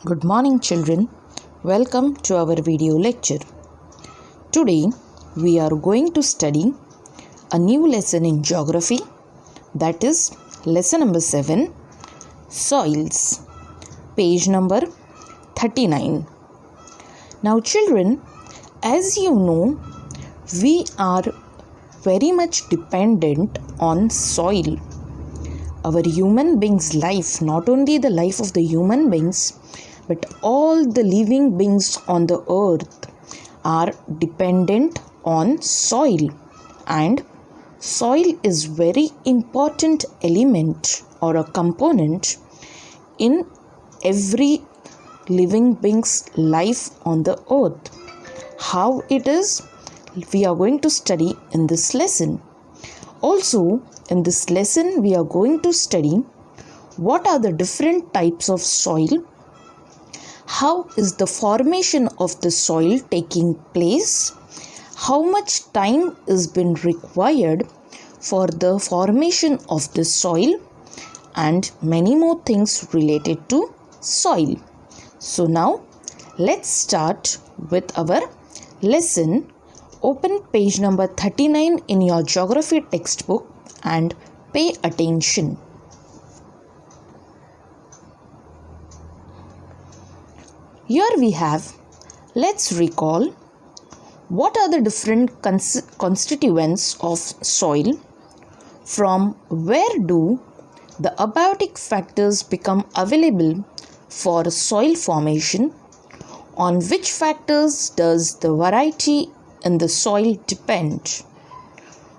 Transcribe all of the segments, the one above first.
Good morning, children. Welcome to our video lecture. Today, we are going to study a new lesson in geography, that is lesson number 7, Soils, page number 39. Now, children, as you know, we are very much dependent on soil. Our human beings' life, not only the life of the human beings, but all the living beings on the earth are dependent on soil, and soil is very important element or a component in every living being's life on the earth. How it is, we are going to study in this lesson. Also, in this lesson, we are going to study what are the different types of soil, how is the formation of the soil taking place, how much time is been required for the formation of the soil, and many more things related to soil. So now, let's start with our lesson. Open page number 39 in your geography textbook and pay attention. Here we have, let's recall what are the different constituents of soil, from where do the abiotic factors become available for soil formation, on which factors does the variety in the soil depend.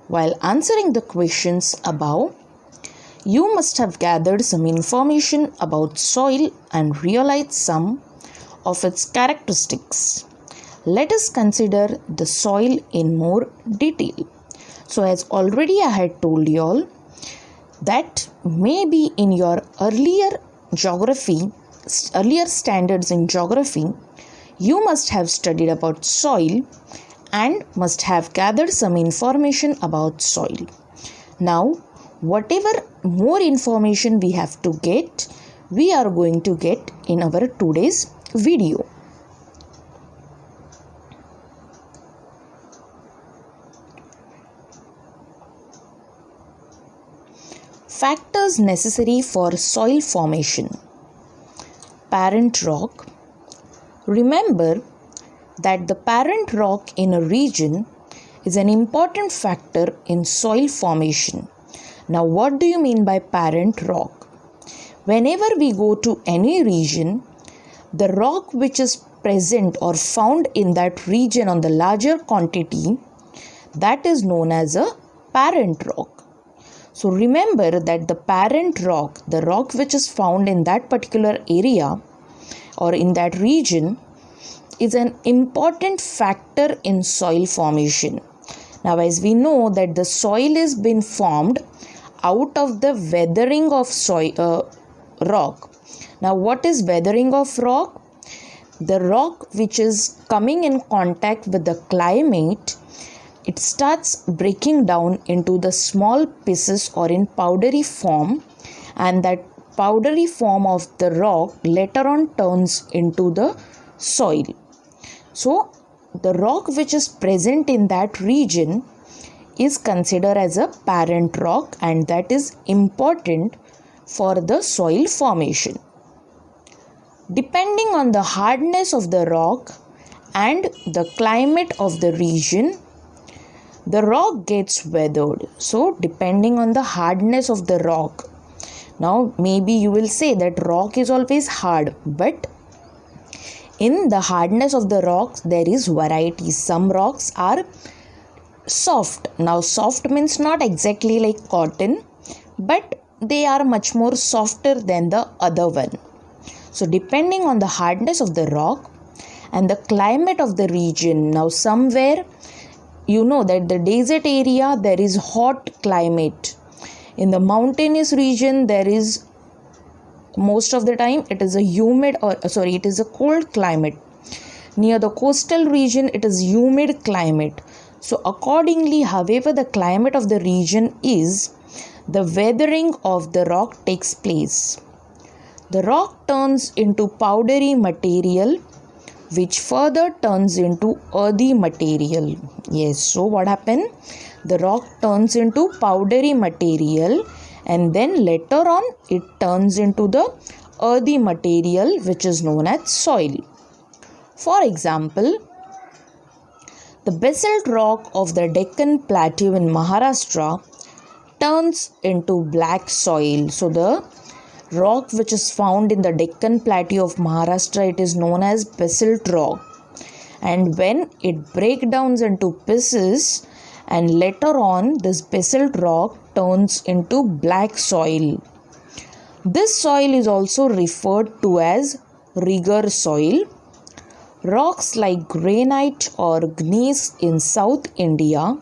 While answering the questions above, you must have gathered some information about soil and realized some of its characteristics. Let us consider the soil in more detail. So, as already I had told you all that maybe in your earlier standards in geography, you must have studied about soil and must have gathered some information about soil. Now, whatever more information we have to get, we are going to get in our today's video. Factors necessary for soil formation. Parent rock. Remember that the parent rock in a region is an important factor in soil formation. Now, what do you mean by parent rock? Whenever we go to any region, the rock which is present or found in that region on the larger quantity, that is known as a parent rock. So remember that the parent rock, the rock which is found in that particular area or in that region, is an important factor in soil formation. Now, as we know that the soil is been formed out of the weathering of rock. Now, what is weathering of rock? The rock which is coming in contact with the climate, it starts breaking down into the small pieces or in powdery form, and that powdery form of the rock later on turns into the soil. So, the rock which is present in that region is considered as a parent rock, and that is important for the soil formation. Depending on the hardness of the rock and the climate of the region, the rock gets weathered. So, depending on the hardness of the rock. Now, maybe you will say that rock is always hard, but in the hardness of the rocks, there is variety. Some rocks are soft. Now, soft means not exactly like cotton, but they are much more softer than the other one. So, depending on the hardness of the rock and the climate of the region. Now, somewhere you know that the desert area, there is hot climate. In the mountainous region, there is most of the time it is a cold climate. Near the coastal region, it is humid climate. So accordingly, however the climate of the region is, the weathering of the rock takes place. the rock turns into powdery material which further turns into earthy material. Yes, so what happened? The rock turns into powdery material and then later on it turns into the earthy material which is known as soil. For example, the basalt rock of the Deccan Plateau in Maharashtra turns into black soil. So the rock which is found in the Deccan Plateau of Maharashtra, it is known as basalt rock. And when it breaks down into pieces and later on this basalt rock turns into black soil. This soil is also referred to as rigor soil. Rocks like granite or gneiss in South India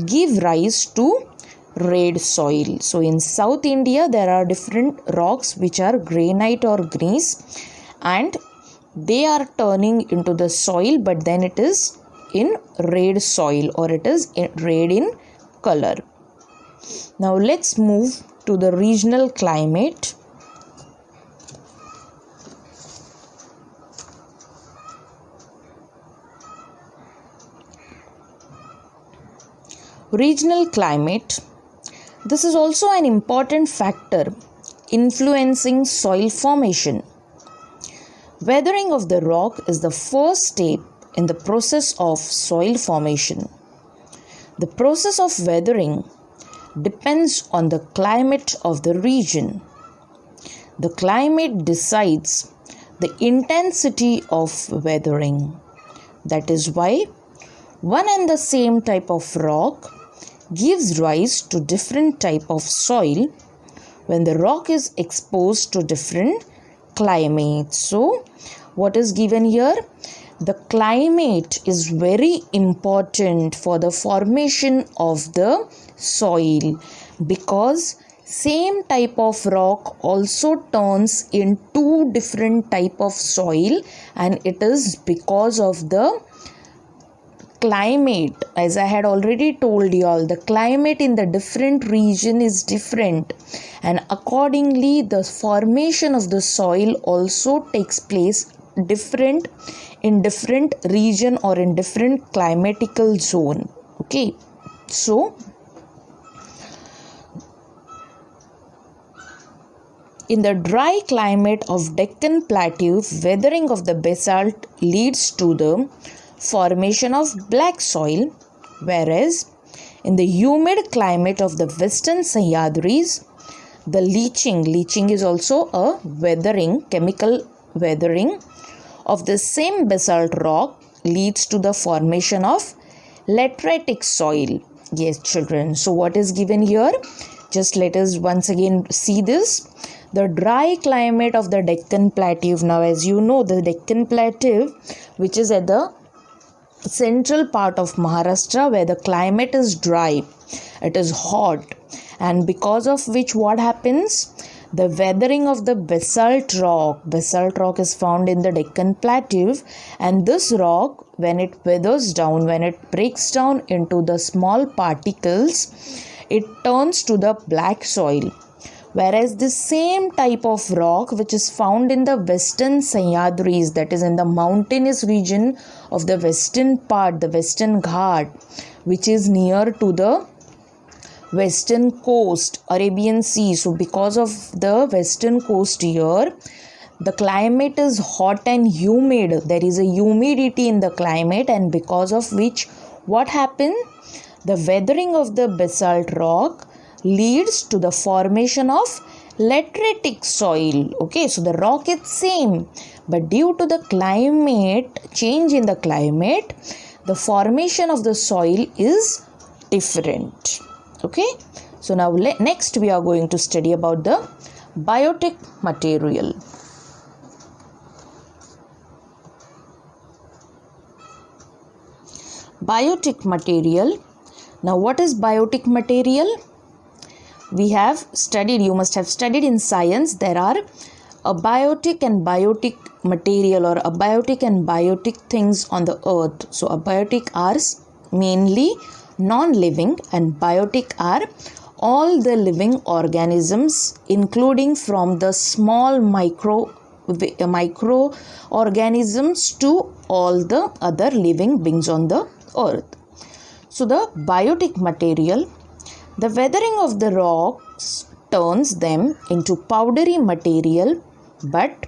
give rise to red soil. So in South India there are different rocks which are granite or gneiss and they are turning into the soil, but then it is in red soil or it is red in color. Now let's move to the regional climate. Regional climate. This is also an important factor influencing soil formation. Weathering of the rock is the first step in the process of soil formation. The process of weathering depends on the climate of the region. The climate decides the intensity of weathering. That is why one and the same type of rock gives rise to different type of soil when the rock is exposed to different climates. So what is given here? The climate is very important for the formation of the soil because same type of rock also turns in two different type of soil, and it is because of the climate. As I had already told you all, the climate in the different region is different, and accordingly the formation of the soil also takes place different in different region or in different climatical zone. Okay, so in the dry climate of Deccan Plateau, weathering of the basalt leads to the formation of black soil, whereas in the humid climate of the western Sahyadris, the leaching is also a weathering, chemical weathering of the same basalt rock leads to the formation of lateritic soil. Yes, children. So what is given here? Just let us once again see this. The dry climate of the Deccan Plateau. Now, as you know, the Deccan Plateau, which is at the central part of Maharashtra, where the climate is dry, it is hot, and because of which what happens? The weathering of the basalt rock is found in the Deccan Plateau, and this rock, when it weathers down, when it breaks down into the small particles, it turns to the black soil. Whereas the same type of rock which is found in the western Sahyadris, that is in the mountainous region of the western part, the Western Ghat, which is near to the western coast, Arabian Sea. So because of the western coast here, the climate is hot and humid. There is a humidity in the climate, and because of which what happened? The weathering of the basalt rock leads to the formation of lateritic soil. Okay, so the rock is same, but due to the climate, change in the climate, the formation of the soil is different. Okay, so now next we are going to study about the biotic material. Biotic material. Now what is biotic material? We have studied, you must have studied in science, there are abiotic and biotic material or abiotic and biotic things on the earth. So abiotic are mainly non-living and biotic are all the living organisms, including from the small microorganisms to all the other living beings on the earth. So the biotic material, the weathering of the rocks turns them into powdery material, but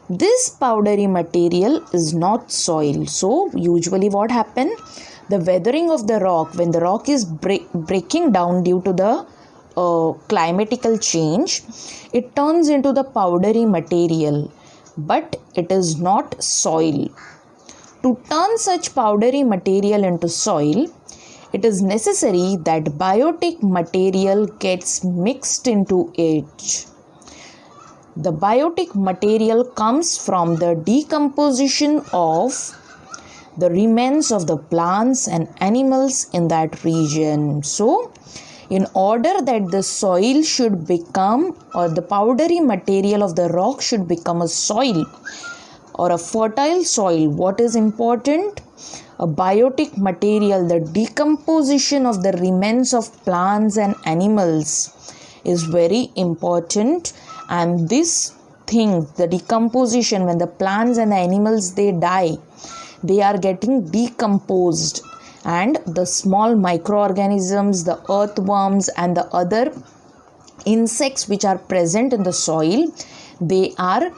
this powdery material is not soil. So usually what happens? The weathering of the rock, when the rock is breaking down due to the climatical change, it turns into the powdery material, but it is not soil. To turn such powdery material into soil, it is necessary that biotic material gets mixed into it. The biotic material comes from the decomposition of the remains of the plants and animals in that region. So, in order that the soil should become, or the powdery material of the rock should become a soil or a fertile soil, what is important? A biotic material, the decomposition of the remains of plants and animals is very important. And this thing, the decomposition, when the plants and the animals they die, they are getting decomposed, and the small microorganisms, the earthworms and the other insects which are present in the soil, they are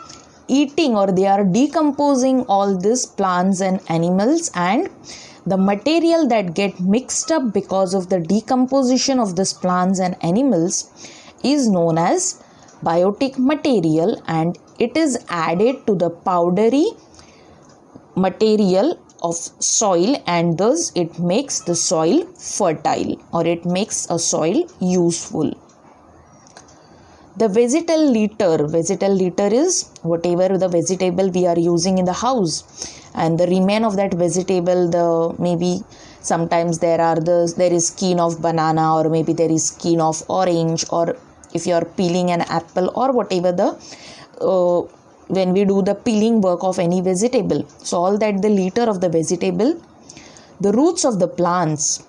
eating or they are decomposing all these plants and animals, and the material that get mixed up because of the decomposition of these plants and animals is known as biotic material, and it is added to the powdery material of soil, and thus it makes the soil fertile or it makes a soil useful. The vegetal litter is whatever the vegetable we are using in the house, and the remain of that vegetable, the maybe sometimes there is skin of banana, or maybe there is skin of orange, or if you are peeling an apple or whatever the when we do the peeling work of any vegetable. So all that the litter of the vegetable, the roots of the plants,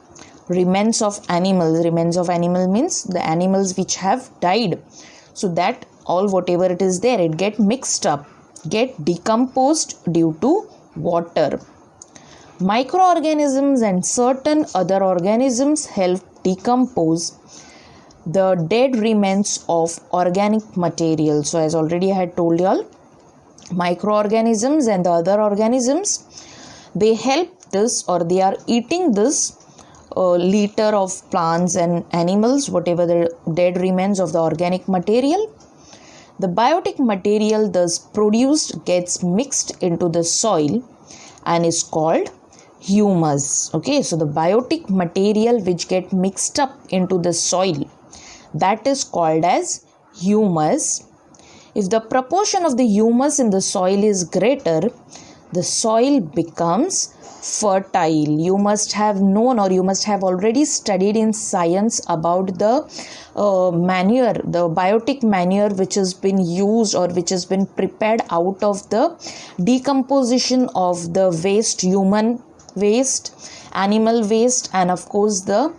remains of animal means the animals which have died. So that all whatever it is there, it get mixed up, get decomposed due to water. Microorganisms and certain other organisms help decompose the dead remains of organic material. So as already I had told you all, microorganisms and the other organisms, they help this, or they are eating this litter of plants and animals, whatever the dead remains of the organic material. The biotic material thus produced gets mixed into the soil and is called humus. Okay, so the biotic material which get mixed up into the soil, that is called as humus. If the proportion of the humus in the soil is greater, the soil becomes fertile. You must have known, or you must have already studied in science about the manure, the biotic manure which has been used or which has been prepared out of the decomposition of the waste, human waste, animal waste, and of course the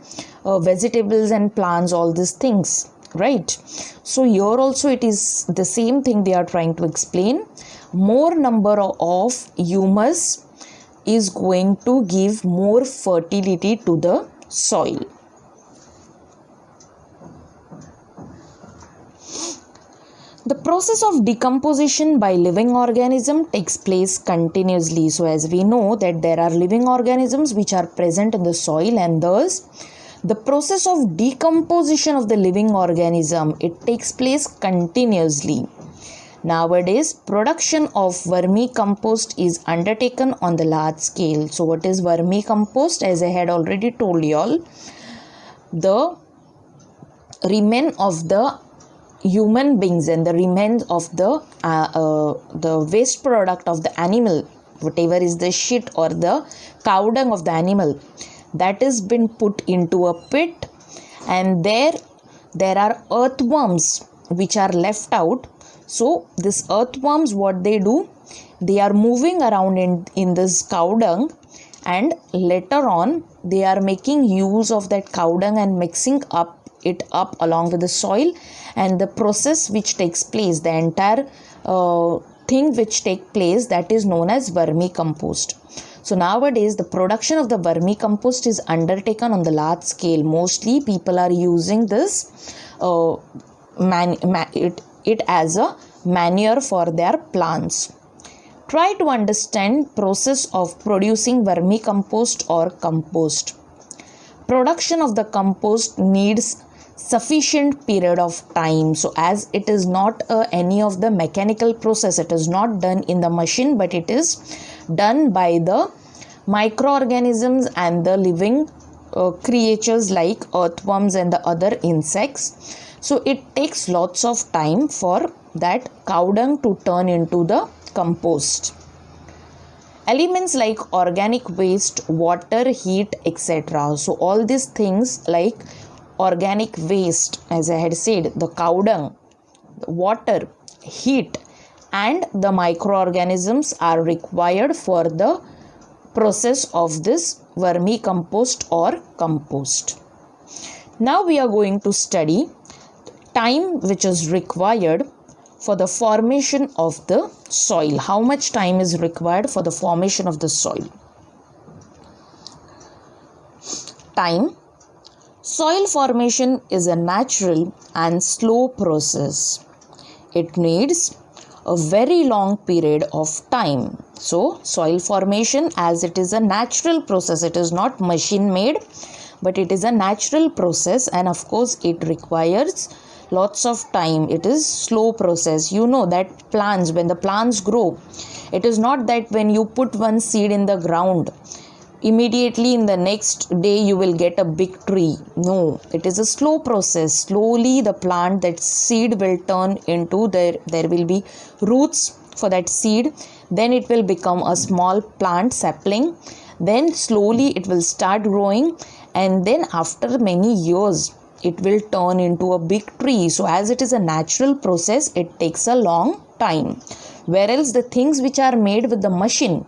vegetables and plants, all these things, right? So here also it is the same thing they are trying to explain. More number of humus is going to give more fertility to the soil. The process of decomposition by living organism takes place continuously. So as we know that there are living organisms which are present in the soil, and thus the process of decomposition of the living organism, it takes place continuously. Nowadays, production of vermicompost is undertaken on the large scale. So what is vermicompost? As I had already told you all, the remain of the human beings and the remains of the waste product of the animal, whatever is the shit or the cow dung of the animal, that is been put into a pit, and there are earthworms which are left out. So this earthworms, what they do, they are moving around in this cow dung, and later on they are making use of that cow dung and mixing up it up along with the soil, and the process which takes place, the entire thing which takes place, that is known as vermicompost. So nowadays the production of the vermicompost is undertaken on the large scale. Mostly people are using this it as a manure for their plants. Try to understand process of producing vermicompost or compost. Production of the compost needs sufficient period of time. So as it is not any of the mechanical process, it is not done in the machine, but it is done by the microorganisms and the living creatures like earthworms and the other insects. So it takes lots of time for that cow dung to turn into the compost. Elements like organic waste, water, heat, etc. So all these things like organic waste, as I had said, the cow dung, water, heat, and the microorganisms are required for the process of this vermicompost or compost. Now we are going to study time which is required for the formation of the soil. How much time is required for the formation of the soil? Time. Soil formation is a natural and slow process. It needs a very long period of time. So soil formation, as it is a natural process, it is not machine made, but it is a natural process, and of course it requires lots of time. It is slow process. You know that plants, when the plants grow, it is not that when you put one seed in the ground, immediately in the next day you will get a big tree. No, it is a slow process. Slowly the plant, that seed will turn into, there will be roots for that seed, then it will become a small plant sapling, then slowly it will start growing, and then after many years it will turn into a big tree. So as it is a natural process, it takes a long time. Whereas the things which are made with the machine,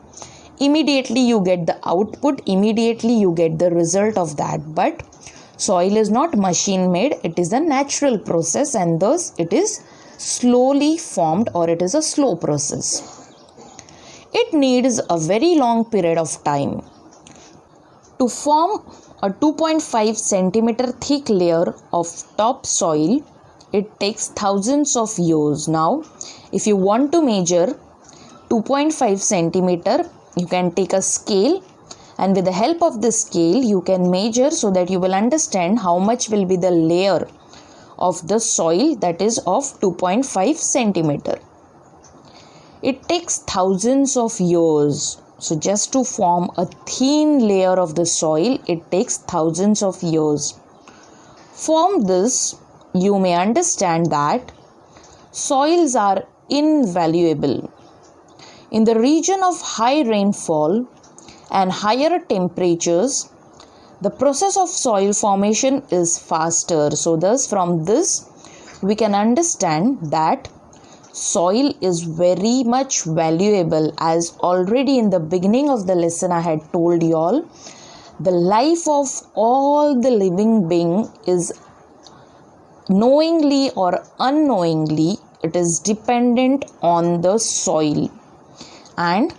immediately you get the output, immediately you get the result of that. But soil is not machine made, it is a natural process, and thus it is slowly formed, or it is a slow process. It needs a very long period of time. To form a 2.5 centimeter thick layer of topsoil, it takes thousands of years. Now, if you want to measure 2.5 centimeter, you can take a scale, and with the help of this scale, you can measure, so that you will understand how much will be the layer of the soil that is of 2.5 centimeter. It takes thousands of years. So just to form a thin layer of the soil, it takes thousands of years. From this, you may understand that soils are invaluable. In the region of high rainfall and higher temperatures, the process of soil formation is faster. So thus from this, we can understand that soil is very much valuable. As already in the beginning of the lesson I had told you all, the life of all the living being is knowingly or unknowingly, it is dependent on the soil, and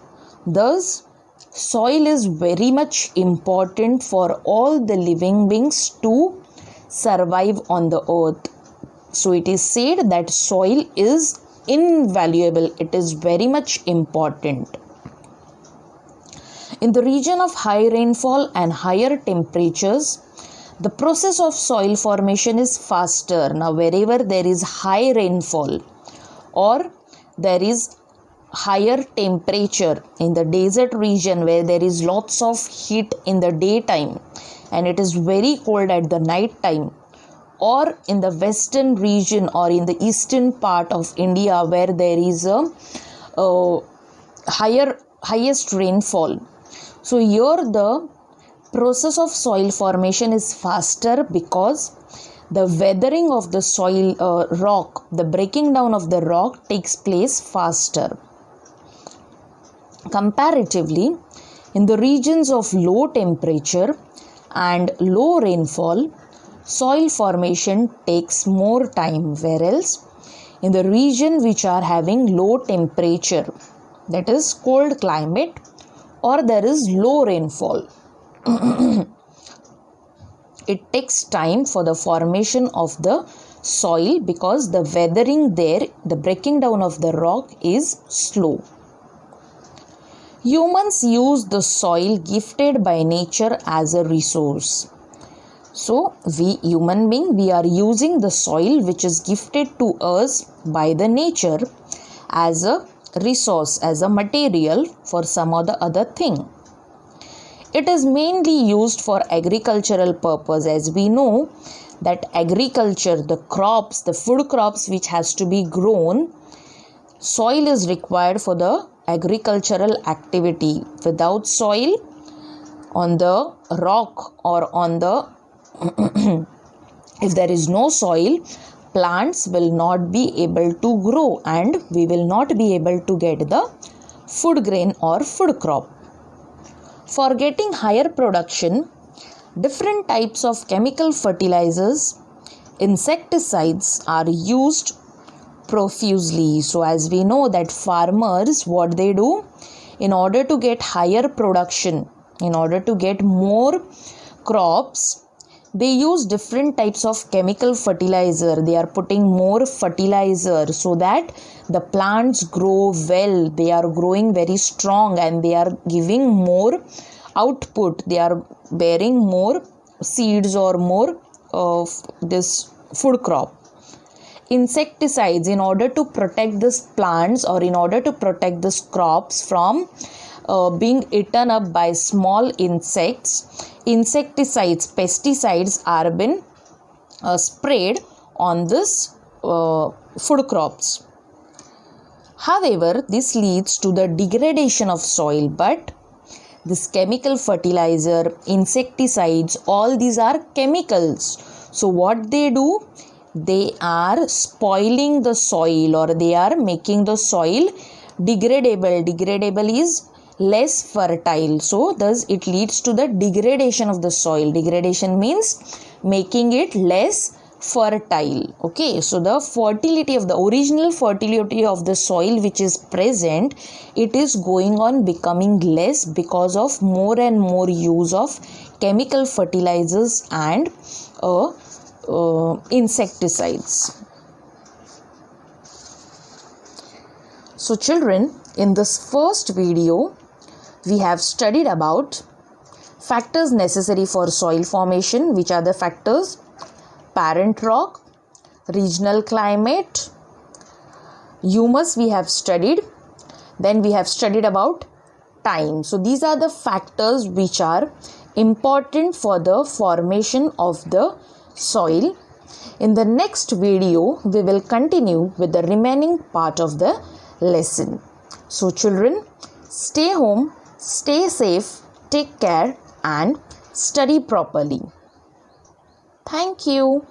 thus soil is very much important for all the living beings to survive on the earth. So it is said that soil is invaluable, it is very much important. In the region of high rainfall and higher temperatures, the process of soil formation is faster. Now wherever there is high rainfall or there is higher temperature, in the desert region where there is lots of heat in the daytime and it is very cold at the night time, or in the western region or in the eastern part of India where there is a highest rainfall. So here the process of soil formation is faster because the weathering of the soil rock, the breaking down of the rock takes place faster. Comparatively, in the regions of low temperature and low rainfall, soil formation takes more time, whereas in the region which are having low temperature, that is cold climate, or there is low rainfall, it takes time for the formation of the soil because the weathering there, the breaking down of the rock is slow. Humans use the soil gifted by nature as a resource. So we human being, we are using the soil which is gifted to us by the nature as a resource, as a material for some other thing. It is mainly used for agricultural purpose, as we know that agriculture, the crops, the food crops which has to be grown, soil is required for the agricultural activity. Without soil, on the rock or on the if there is no soil, plants will not be able to grow and we will not be able to get the food grain or food crop. For getting higher production, different types of chemical fertilizers, insecticides are used profusely. So as we know that farmers, what they do, in order to get higher production, in order to get more crops, they use different types of chemical fertilizer. They are putting more fertilizer so that the plants grow well. They are growing very strong and they are giving more output. They are bearing more seeds or more of this food crop. Insecticides, in order to protect these plants or in order to protect these crops from being eaten up by small insects, insecticides, pesticides are been sprayed on this food crops. However, this leads to the degradation of soil, but this chemical fertilizer, insecticides, all these are chemicals. So what they do, they are spoiling the soil or they are making the soil degradable. Degradable is less fertile. So thus it leads to the degradation of the soil. Degradation means making it less fertile. Okay, so the fertility of the original fertility of the soil which is present, it is going on becoming less because of more and more use of chemical fertilizers and insecticides. So children, in this first video, we have studied about factors necessary for soil formation. Which are the factors? Parent rock, regional climate, humus we have studied. Then we have studied about time. So these are the factors which are important for the formation of the soil. In the next video, we will continue with the remaining part of the lesson. So children, stay home, stay safe, take care and study properly. Thank you.